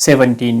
17।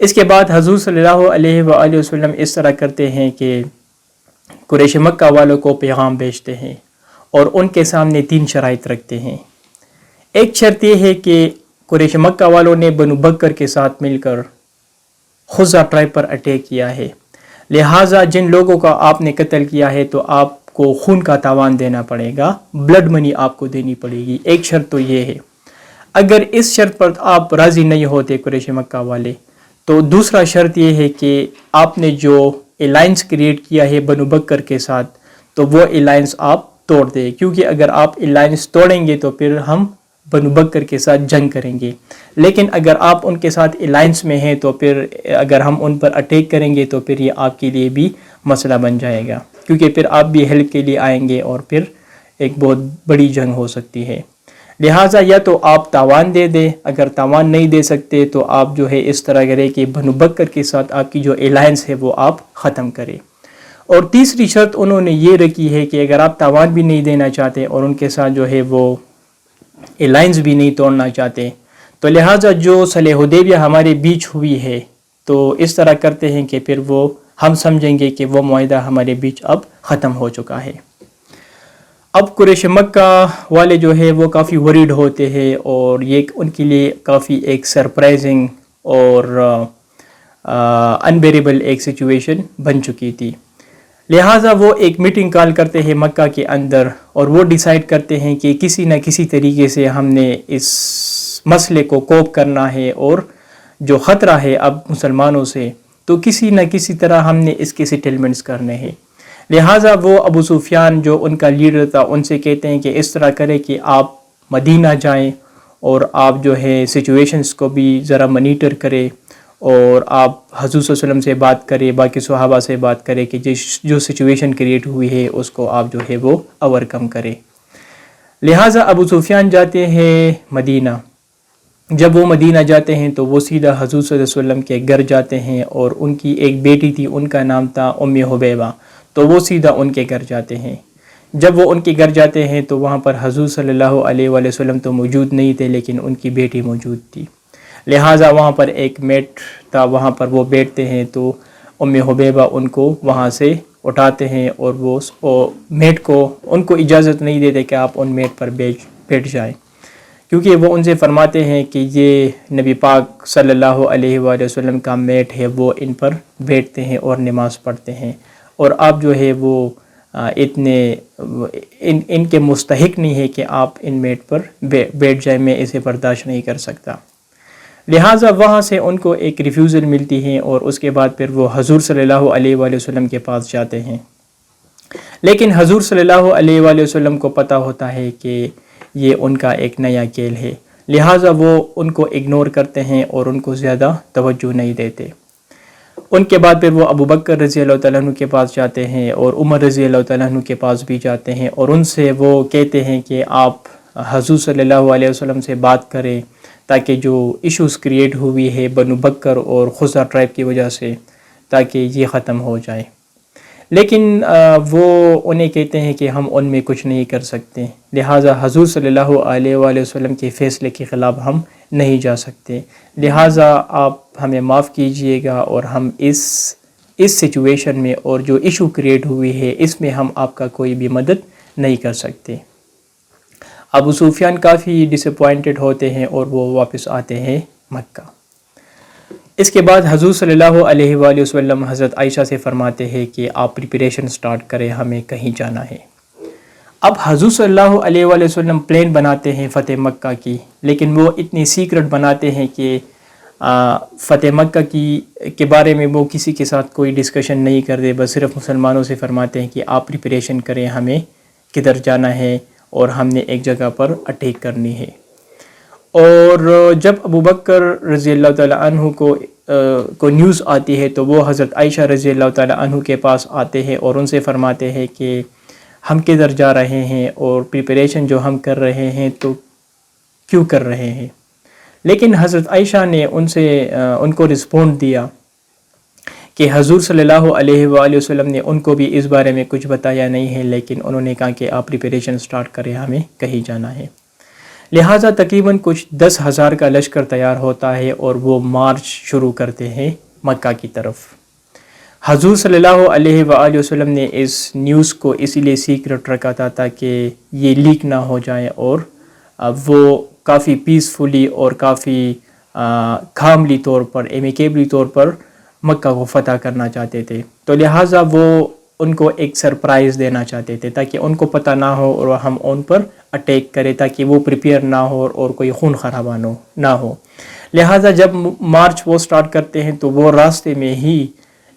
اس کے بعد حضور صلی اللہ علیہ وآلہ وسلم اس طرح کرتے ہیں کہ قریش مکہ والوں کو پیغام بھیجتے ہیں اور ان کے سامنے 3 شرائط رکھتے ہیں۔ ایک شرط یہ ہے کہ قریش مکہ والوں نے بنو بکر کے ساتھ مل کر خزا ٹرائب پر اٹیک کیا ہے، لہٰذا جن لوگوں کا آپ نے قتل کیا ہے تو آپ کو خون کا تاوان دینا پڑے گا، بلڈ منی آپ کو دینی پڑے گی۔ ایک شرط تو یہ ہے۔ اگر اس شرط پر آپ راضی نہیں ہوتے قریش مکہ والے، تو دوسرا شرط یہ ہے کہ آپ نے جو الائنس کریٹ کیا ہے بنو بکر کے ساتھ تو وہ الائنس آپ توڑ دیں، کیونکہ اگر آپ الائنس توڑیں گے تو پھر ہم بنو بکر کے ساتھ جنگ کریں گے، لیکن اگر آپ ان کے ساتھ الائنس میں ہیں تو پھر اگر ہم ان پر اٹیک کریں گے تو پھر یہ آپ کے لیے بھی مسئلہ بن جائے گا، کیونکہ پھر آپ بھی ہیلپ کے لیے آئیں گے اور پھر ایک بہت بڑی جنگ ہو سکتی ہے۔ لہٰذا یا تو آپ تاوان دے دیں، اگر تاوان نہیں دے سکتے تو آپ جو ہے اس طرح کریں کہ بنو بکر کے ساتھ آپ کی جو الائنس ہے وہ آپ ختم کریں۔ اور تیسری شرط انہوں نے یہ رکھی ہے کہ اگر آپ تاوان بھی نہیں دینا چاہتے اور ان کے ساتھ جو ہے وہ الائنس بھی نہیں توڑنا چاہتے تو لہٰذا جو صلح حدیبیہ ہمارے بیچ ہوئی ہے تو اس طرح کرتے ہیں کہ پھر وہ ہم سمجھیں گے کہ وہ معاہدہ ہمارے بیچ اب ختم ہو چکا ہے۔ اب قریش مکہ والے جو ہے وہ کافی وریڈ ہوتے ہیں اور یہ ان کے لیے کافی ایک سرپرائزنگ اور انبیریبل ایک سچویشن بن چکی تھی، لہٰذا وہ ایک میٹنگ کال کرتے ہیں مکہ کے اندر اور وہ ڈیسائیڈ کرتے ہیں کہ کسی نہ کسی طریقے سے ہم نے اس مسئلے کو کوپ کرنا ہے اور جو خطرہ ہے اب مسلمانوں سے تو کسی نہ کسی طرح ہم نے اس کے سیٹلمنٹس کرنے ہیں۔ لہٰذا وہ ابو سفیان جو ان کا لیڈر تھا ان سے کہتے ہیں کہ اس طرح کرے کہ آپ مدینہ جائیں اور آپ جو ہے سچویشنز کو بھی ذرا مانیٹر کرے اور آپ حضور صلی اللہ علیہ وسلم سے بات کرے، باقی صحابہ سے بات کرے کہ جو سچویشن کریٹ ہوئی ہے اس کو آپ جو ہے وہ اوور کم کرے۔ لہٰذا ابو سفیان جاتے ہیں مدینہ۔ جب وہ مدینہ جاتے ہیں تو وہ سیدھا حضور صلی اللہ علیہ وسلم کے گھر جاتے ہیں اور ان کی ایک بیٹی تھی، ان کا نام تھا ام حبیبہ، تو وہ سیدھا ان کے گھر جاتے ہیں۔ جب وہ ان کے گھر جاتے ہیں تو وہاں پر حضور صلی اللہ علیہ وآلہ وسلم تو موجود نہیں تھے لیکن ان کی بیٹی موجود تھی، لہٰذا وہاں پر ایک میٹ تھا، وہاں پر وہ بیٹھتے ہیں تو ام حبیبہ ان کو وہاں سے اٹھاتے ہیں اور وہ میٹ کو ان کو اجازت نہیں دیتے کہ آپ ان میٹ پر بیٹھ جائیں، کیونکہ وہ ان سے فرماتے ہیں کہ یہ نبی پاک صلی اللہ علیہ وآلہ وسلم کا میٹ ہے، وہ ان پر بیٹھتے ہیں اور نماز پڑھتے ہیں اور آپ جو ہے وہ اتنے ان کے مستحق نہیں ہے کہ آپ ان میٹ پر بیٹھ جائیں، میں اسے برداشت نہیں کر سکتا۔ لہٰذا وہاں سے ان کو ایک ریفیوزل ملتی ہے اور اس کے بعد پھر وہ حضور صلی اللہ علیہ وآلہ وسلم کے پاس جاتے ہیں، لیکن حضور صلی اللہ علیہ وآلہ وسلم کو پتہ ہوتا ہے کہ یہ ان کا ایک نیا کھیل ہے، لہٰذا وہ ان کو اگنور کرتے ہیں اور ان کو زیادہ توجہ نہیں دیتے۔ ان کے بعد پھر وہ ابو بکر رضی اللہ تعالیٰ عنہ کے پاس جاتے ہیں اور عمر رضی اللہ تعالیٰ عنہ کے پاس بھی جاتے ہیں اور ان سے وہ کہتے ہیں کہ آپ حضور صلی اللہ علیہ وسلم سے بات کریں تاکہ جو ایشوز کریٹ ہوئی ہے بنو بکر اور خزا ٹرائب کی وجہ سے تاکہ یہ ختم ہو جائے، لیکن وہ انہیں کہتے ہیں کہ ہم ان میں کچھ نہیں کر سکتے، لہٰذا حضور صلی اللہ علیہ وآلہ وسلم کے فیصلے کے خلاف ہم نہیں جا سکتے، لہٰذا آپ ہمیں معاف کیجئے گا اور ہم اس سچویشن میں اور جو ایشو کریٹ ہوئی ہے اس میں ہم آپ کا کوئی بھی مدد نہیں کر سکتے۔ ابو سفیان کافی ڈس اپوائنٹڈ ہوتے ہیں اور وہ واپس آتے ہیں مکہ۔ اس کے بعد حضور صلی اللہ علیہ وآلہ وسلم حضرت عائشہ سے فرماتے ہیں کہ آپ پریپریشن سٹارٹ کریں، ہمیں کہیں جانا ہے۔ اب حضور صلی اللہ علیہ وآلہ وسلم پلان بناتے ہیں فتح مکہ کی، لیکن وہ اتنی سیکرٹ بناتے ہیں کہ فتح مکہ کے بارے میں وہ کسی کے ساتھ کوئی ڈسکشن نہیں کرتے، بس صرف مسلمانوں سے فرماتے ہیں کہ آپ پریپریشن کریں، ہمیں کدھر جانا ہے اور ہم نے ایک جگہ پر اٹیک کرنی ہے۔ اور جب ابو بکر رضی اللہ تعالیٰ عنہ کو نیوز آتی ہے تو وہ حضرت عائشہ رضی اللہ تعالیٰ عنہ کے پاس آتے ہیں اور ان سے فرماتے ہیں کہ ہم کدھر جا رہے ہیں اور پریپریشن جو ہم کر رہے ہیں تو کیوں کر رہے ہیں، لیکن حضرت عائشہ نے ان کو رسپونڈ دیا کہ حضور صلی اللہ علیہ وآلہ وسلم نے ان کو بھی اس بارے میں کچھ بتایا نہیں ہے، لیکن انہوں نے کہا کہ آپ پریپریشن سٹارٹ کریں، ہمیں کہیں جانا ہے۔ لہٰذا تقریباً کچھ 10,000 کا لشکر تیار ہوتا ہے اور وہ مارچ شروع کرتے ہیں مکہ کی طرف۔ حضور صلی اللہ علیہ وآلہ وسلم نے اس نیوز کو اسی لیے سیکرٹ رکھا تھا تاکہ یہ لیک نہ ہو جائے، اور وہ کافی پیسفلی اور کافی کاملی طور پر، ایمیکیبلی طور پر مکہ کو فتح کرنا چاہتے تھے، تو لہٰذا وہ ان کو ایک سرپرائز دینا چاہتے تھے تاکہ ان کو پتہ نہ ہو اور ہم ان پر اٹیک کرے، تاکہ وہ پریپیئر نہ ہو اور کوئی خون خرابہ نہ ہو۔ لہٰذا جب مارچ وہ سٹارٹ کرتے ہیں تو وہ راستے میں ہی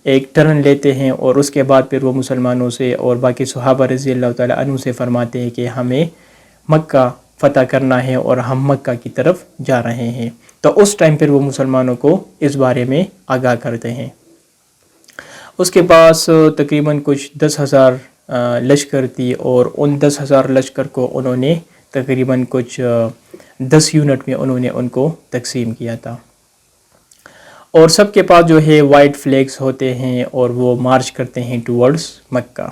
ایک ٹرن لیتے ہیں، اور اس کے بعد پھر وہ مسلمانوں سے اور باقی صحابہ رضی اللہ تعالیٰ عنہ سے فرماتے ہیں کہ ہمیں مکہ فتح کرنا ہے اور ہم مکہ کی طرف جا رہے ہیں۔ تو اس ٹائم پھر وہ مسلمانوں کو اس بارے میں آگاہ کرتے ہیں۔ اس کے پاس تقریباً کچھ 10,000 لشکر تھی، اور ان 10,000 لشکر کو انہوں نے تقریباً کچھ 10 یونٹ میں انہوں نے ان کو تقسیم کیا تھا، اور سب کے پاس جو ہے وائٹ فلیگز ہوتے ہیں، اور وہ مارچ کرتے ہیں ٹورڈز مکہ۔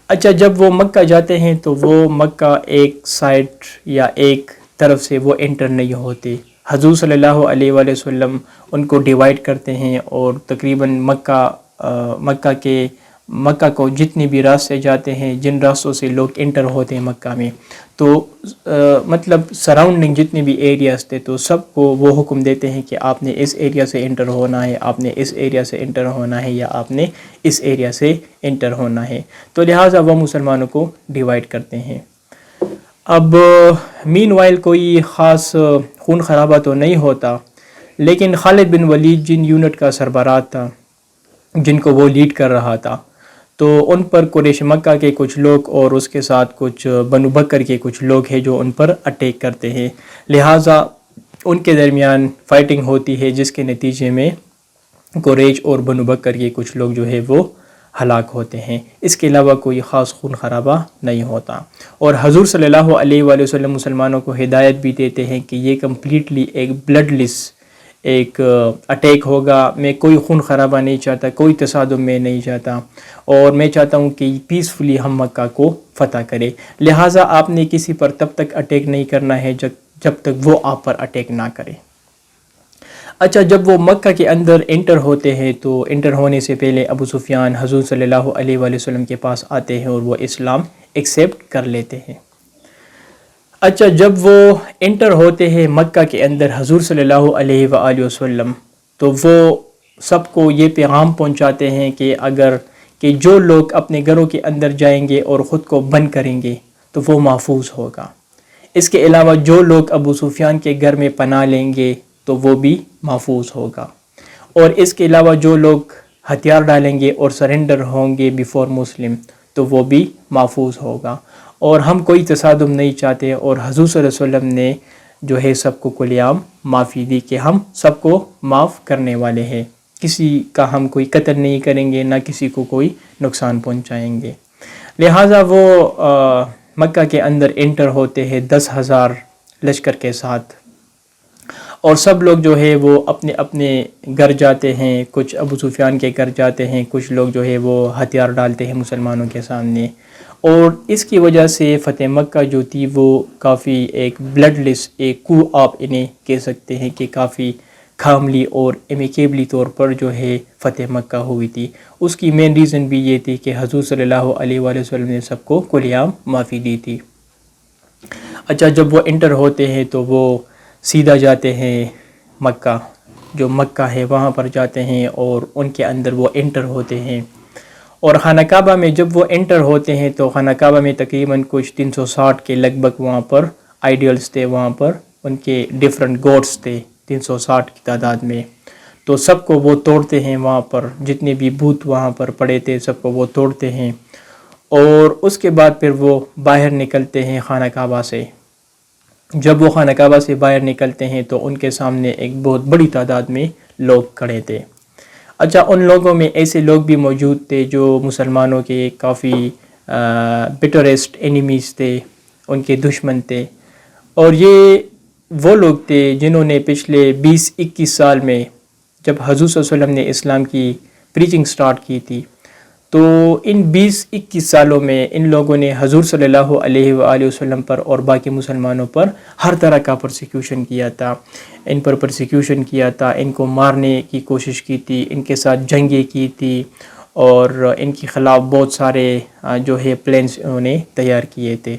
اچھا، جب وہ مکہ جاتے ہیں تو وہ مکہ ایک سائڈ یا ایک طرف سے وہ انٹر نہیں ہوتے۔ حضور صلی اللہ علیہ وآلہ وسلم ان کو ڈیوائیڈ کرتے ہیں، اور تقریباً مکہ کو جتنے بھی راستے جاتے ہیں، جن راستوں سے لوگ انٹر ہوتے ہیں مکہ میں، تو مطلب سراؤنڈنگ جتنے بھی ایریاز تھے تو سب کو وہ حکم دیتے ہیں کہ آپ نے اس ایریا سے انٹر ہونا ہے، آپ نے اس ایریا سے انٹر ہونا ہے، یا آپ نے اس ایریا سے انٹر ہونا ہے، تو لہٰذا وہ مسلمانوں کو ڈیوائیڈ کرتے ہیں۔ اب مین وائل کوئی خاص خون خرابہ تو نہیں ہوتا، لیکن خالد بن ولید جن یونٹ کا سربراہ تھا، جن کو وہ لیڈ کر رہا تھا، تو ان پر قریش مکہ کے کچھ لوگ اور اس کے ساتھ کچھ بنو بکر کے کچھ لوگ ہیں جو ان پر اٹیک کرتے ہیں، لہٰذا ان کے درمیان فائٹنگ ہوتی ہے، جس کے نتیجے میں قریش اور بنو بکر کے کچھ لوگ جو ہے وہ ہلاک ہوتے ہیں۔ اس کے علاوہ کوئی خاص خون خرابہ نہیں ہوتا، اور حضور صلی اللہ علیہ وآلہ وسلم مسلمانوں کو ہدایت بھی دیتے ہیں کہ یہ کمپلیٹلی ایک بلڈ لیس ایک اٹیک ہوگا، میں کوئی خون خرابہ نہیں چاہتا، کوئی تصادم میں نہیں چاہتا، اور میں چاہتا ہوں کہ پیسفلی ہم مکہ کو فتح کرے، لہٰذا آپ نے کسی پر تب تک اٹیک نہیں کرنا ہے جب تک وہ آپ پر اٹیک نہ کرے۔ اچھا، جب وہ مکہ کے اندر انٹر ہوتے ہیں تو انٹر ہونے سے پہلے ابو سفیان حضور صلی اللہ علیہ وآلہ وسلم کے پاس آتے ہیں اور وہ اسلام ایکسیپٹ کر لیتے ہیں۔ اچھا، جب وہ انٹر ہوتے ہیں مکہ کے اندر حضور صلی اللہ علیہ وآلہ وسلم، تو وہ سب کو یہ پیغام پہنچاتے ہیں کہ جو لوگ اپنے گھروں کے اندر جائیں گے اور خود کو بند کریں گے تو وہ محفوظ ہوگا۔ اس کے علاوہ جو لوگ ابو سفیان کے گھر میں پناہ لیں گے تو وہ بھی محفوظ ہوگا، اور اس کے علاوہ جو لوگ ہتھیار ڈالیں گے اور سرنڈر ہوں گے بیفور مسلم تو وہ بھی محفوظ ہوگا، اور ہم کوئی تصادم نہیں چاہتے، اور حضور صلی اللہ علیہ وسلم نے جو ہے سب کو کل عام معافی دی کہ ہم سب کو معاف کرنے والے ہیں، کسی کا ہم کوئی قتل نہیں کریں گے، نہ کسی کو کوئی نقصان پہنچائیں گے۔ لہٰذا وہ مکہ کے اندر انٹر ہوتے ہیں 10,000 لشکر کے ساتھ، اور سب لوگ جو ہے وہ اپنے اپنے گھر جاتے ہیں، کچھ ابو سفیان کے گھر جاتے ہیں، کچھ لوگ جو ہے وہ ہتھیار ڈالتے ہیں مسلمانوں کے سامنے، اور اس کی وجہ سے فتح مکہ جو تھی وہ کافی ایک بلڈ لیس ایک کو آپ انہیں کہہ سکتے ہیں کہ کافی کاملی اور امیکیبلی طور پر جو ہے فتح مکہ ہوئی تھی۔ اس کی مین ریزن بھی یہ تھی کہ حضور صلی اللہ علیہ وآلہ وسلم نے سب کو کل عام معافی دی تھی۔ اچھا، جب وہ انٹر ہوتے ہیں تو وہ سیدھا جاتے ہیں مکہ، جو مکہ ہے وہاں پر جاتے ہیں، اور ان کے اندر وہ انٹر ہوتے ہیں، اور خانہ کعبہ میں جب وہ انٹر ہوتے ہیں تو خانہ کعبہ میں تقریباً کچھ 360 کے لگ بھگ وہاں پر آئیڈیلز تھے، وہاں پر ان کے ڈیفرنٹ گوڈس تھے 360 کی تعداد میں، تو سب کو وہ توڑتے ہیں، وہاں پر جتنے بھی بت وہاں پر پڑے تھے سب کو وہ توڑتے ہیں، اور اس کے بعد پھر وہ باہر نکلتے ہیں خانہ کعبہ سے۔ جب وہ خانہ کعبہ سے باہر نکلتے ہیں تو ان کے سامنے ایک بہت بڑی تعداد میں لوگ کھڑے تھے۔ اچھا، ان لوگوں میں ایسے لوگ بھی موجود تھے جو مسلمانوں کے کافی بٹریسٹ اینیمیز تھے، ان کے دشمن تھے، اور یہ وہ لوگ تھے جنہوں نے پچھلے 20-21 سال میں جب حضور صلی اللہ علیہ وسلم نے اسلام کی پریچنگ سٹارٹ کی تھی تو ان 20-21 سالوں میں ان لوگوں نے حضور صلی اللہ علیہ وآلہ وسلم پر اور باقی مسلمانوں پر ہر طرح کا پرسیکیوشن کیا تھا، ان پر پرسیکیوشن کیا تھا، ان کو مارنے کی کوشش کی تھی، ان کے ساتھ جنگیں کی تھی، اور ان کے خلاف بہت سارے جو ہے پلانس انہوں نے تیار کیے تھے۔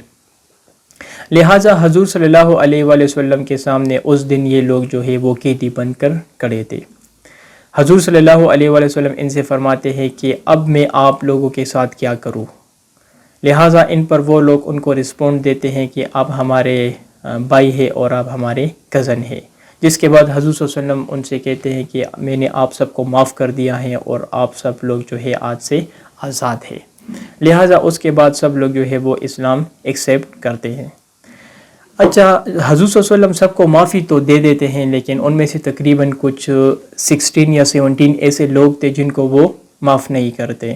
لہٰذا حضور صلی اللہ علیہ وآلہ وسلم کے سامنے اس دن یہ لوگ جو ہے وہ قیدی بن کر کھڑے تھے۔ حضور صلی اللہ علیہ وآلہ وسلم ان سے فرماتے ہیں کہ اب میں آپ لوگوں کے ساتھ کیا کروں؟ لہٰذا ان پر وہ لوگ ان کو رسپونڈ دیتے ہیں کہ آپ ہمارے بھائی ہے اور آپ ہمارے کزن ہے، جس کے بعد حضور صلی اللہ علیہ وسلم ان سے کہتے ہیں کہ میں نے آپ سب کو معاف کر دیا ہے اور آپ سب لوگ جو ہے آج سے آزاد ہے۔ لہٰذا اس کے بعد سب لوگ جو ہے وہ اسلام ایکسیپٹ کرتے ہیں۔ اچھا، حضور صلی اللہ علیہ وسلم سب کو معافی تو دے دیتے ہیں، لیکن ان میں سے تقریباً کچھ 16 یا 17 ایسے لوگ تھے جن کو وہ معاف نہیں کرتے۔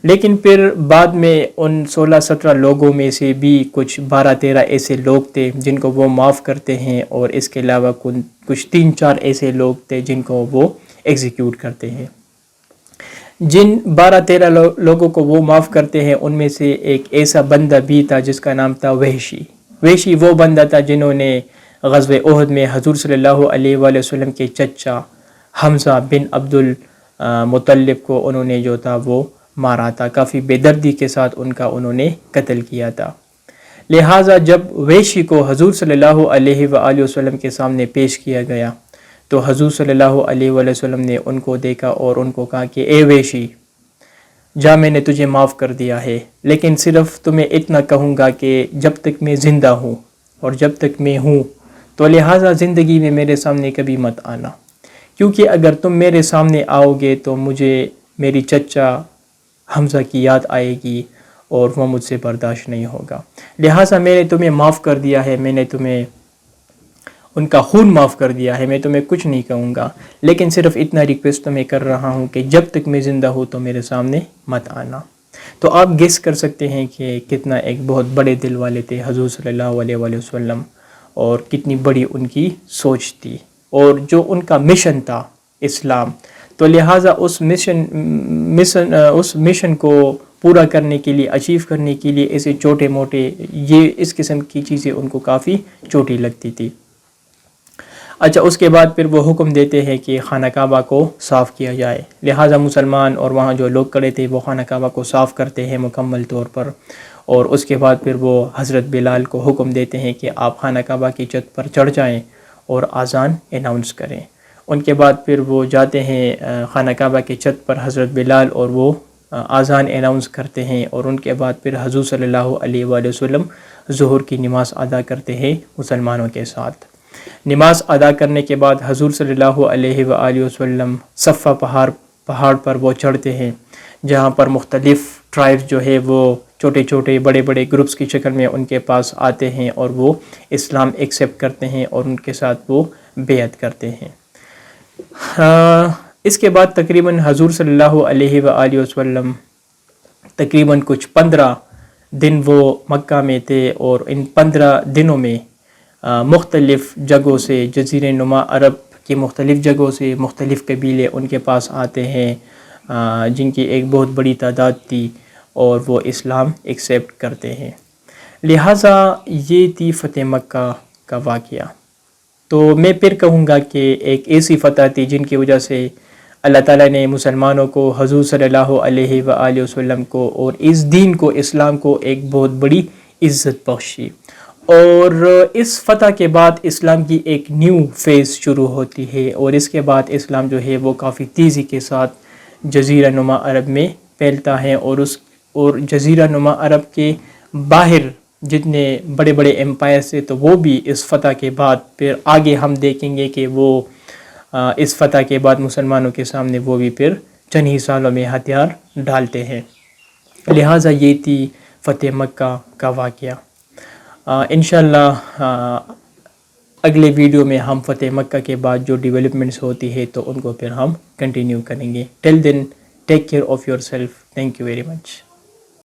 لیکن پھر بعد میں ان 16-17 لوگوں میں سے بھی کچھ 12-13 ایسے لوگ تھے جن کو وہ معاف کرتے ہیں، اور اس کے علاوہ کچھ 3-4 ایسے لوگ تھے جن کو وہ ایگزیکیوٹ کرتے ہیں۔ جن 12-13 لوگوں کو وہ معاف کرتے ہیں ان میں سے ایک ایسا بندہ بھی تھا جس کا نام تھا وحشی وہ بندہ تھا جنہوں نے غزوہ احد میں حضور صلی اللہ علیہ وآلہ وسلم کے چچا حمزہ بن عبد المطلب کو انہوں نے جو تھا وہ مارا تھا، کافی بے دردی کے ساتھ ان کا انہوں نے قتل کیا تھا۔ لہٰذا جب وحشی کو حضور صلی اللہ علیہ وآلہ وسلم کے سامنے پیش کیا گیا تو حضور صلی اللہ علیہ وآلہ وسلم نے ان کو دیکھا اور ان کو کہا کہ اے وحشی، جا میں نے تجھے معاف کر دیا ہے، لیکن صرف تمہیں اتنا کہوں گا کہ جب تک میں زندہ ہوں اور جب تک میں ہوں تو لہٰذا زندگی میں میرے سامنے کبھی مت آنا، کیونکہ اگر تم میرے سامنے آؤ گے تو مجھے میری چچا حمزہ کی یاد آئے گی اور وہ مجھ سے برداشت نہیں ہوگا۔ لہٰذا میں نے تمہیں معاف کر دیا ہے، میں نے تمہیں ان کا خون معاف کر دیا ہے، میں تمہیں کچھ نہیں کہوں گا، لیکن صرف اتنا ریکویسٹ تمہیں کر رہا ہوں کہ جب تک میں زندہ ہوں تو میرے سامنے مت آنا۔ تو آپ گیس کر سکتے ہیں کہ کتنا ایک بہت بڑے دل والے تھے حضور صلی اللہ علیہ وآلہ وسلم، اور کتنی بڑی ان کی سوچ تھی، اور جو ان کا مشن تھا اسلام، تو لہٰذا اس مشن کو پورا کرنے کے لیے، اچیو کرنے کے لیے ایسے چھوٹے موٹے یہ اس قسم کی چیزیں ان کو کافی چھوٹی لگتی تھی۔ اچھا، اس کے بعد پھر وہ حکم دیتے ہیں کہ خانہ کعبہ کو صاف کیا جائے۔ لہٰذا مسلمان اور وہاں جو لوگ کھڑے تھے وہ خانہ کعبہ کو صاف کرتے ہیں مکمل طور پر، اور اس کے بعد پھر وہ حضرت بلال کو حکم دیتے ہیں کہ آپ خانہ کعبہ کی چھت پر چڑھ جائیں اور اذان اناؤنس کریں۔ ان کے بعد پھر وہ جاتے ہیں خانہ کعبہ کی چھت پر حضرت بلال، اور وہ اذان اناؤنس کرتے ہیں، اور ان کے بعد پھر حضور صلی اللہ علیہ وآلہ وسلم ظہر کی نماز ادا کرتے ہیں مسلمانوں کے ساتھ۔ نماز ادا کرنے کے بعد حضور صلی اللہ علیہ وآلہ وسلم صفا پہاڑ پر وہ چڑھتے ہیں، جہاں پر مختلف ٹرائبز جو ہے وہ چھوٹے چھوٹے بڑے بڑے گروپس کی شکل میں ان کے پاس آتے ہیں، اور وہ اسلام ایکسیپٹ کرتے ہیں اور ان کے ساتھ وہ بیعت کرتے ہیں۔ اس کے بعد تقریباً حضور صلی اللہ علیہ وآلہ وسلم تقریباً کچھ 15 دن وہ مکہ میں تھے، اور ان 15 دنوں میں مختلف جگہوں سے، جزیرہ نما عرب کی مختلف جگہوں سے مختلف قبیلے ان کے پاس آتے ہیں، جن کی ایک بہت بڑی تعداد تھی، اور وہ اسلام ایکسیپٹ کرتے ہیں۔ لہٰذا یہ تھی فتح مکہ کا واقعہ۔ تو میں پھر کہوں گا کہ ایک ایسی فتح تھی جن کی وجہ سے اللہ تعالیٰ نے مسلمانوں کو، حضور صلی اللہ علیہ وآلہ وسلم کو اور اس دین کو، اسلام کو ایک بہت بڑی عزت بخشی، اور اس فتح کے بعد اسلام کی ایک نیو فیز شروع ہوتی ہے، اور اس کے بعد اسلام جو ہے وہ کافی تیزی کے ساتھ جزیرہ نما عرب میں پھیلتا ہے، اور جزیرہ نما عرب کے باہر جتنے بڑے بڑے امپائر سے تو وہ بھی اس فتح کے بعد پھر آگے ہم دیکھیں گے کہ وہ اس فتح کے بعد مسلمانوں کے سامنے وہ بھی پھر چند ہی سالوں میں ہتھیار ڈالتے ہیں۔ لہٰذا یہ تھی فتح مکہ کا واقعہ۔ انشاءاللہ اگلے ویڈیو میں ہم فتح مکہ کے بعد جو ڈیولپمنٹس ہوتی ہے تو ان کو پھر ہم کنٹینیو کریں گے۔ Till then take care of yourself. Thank you very much.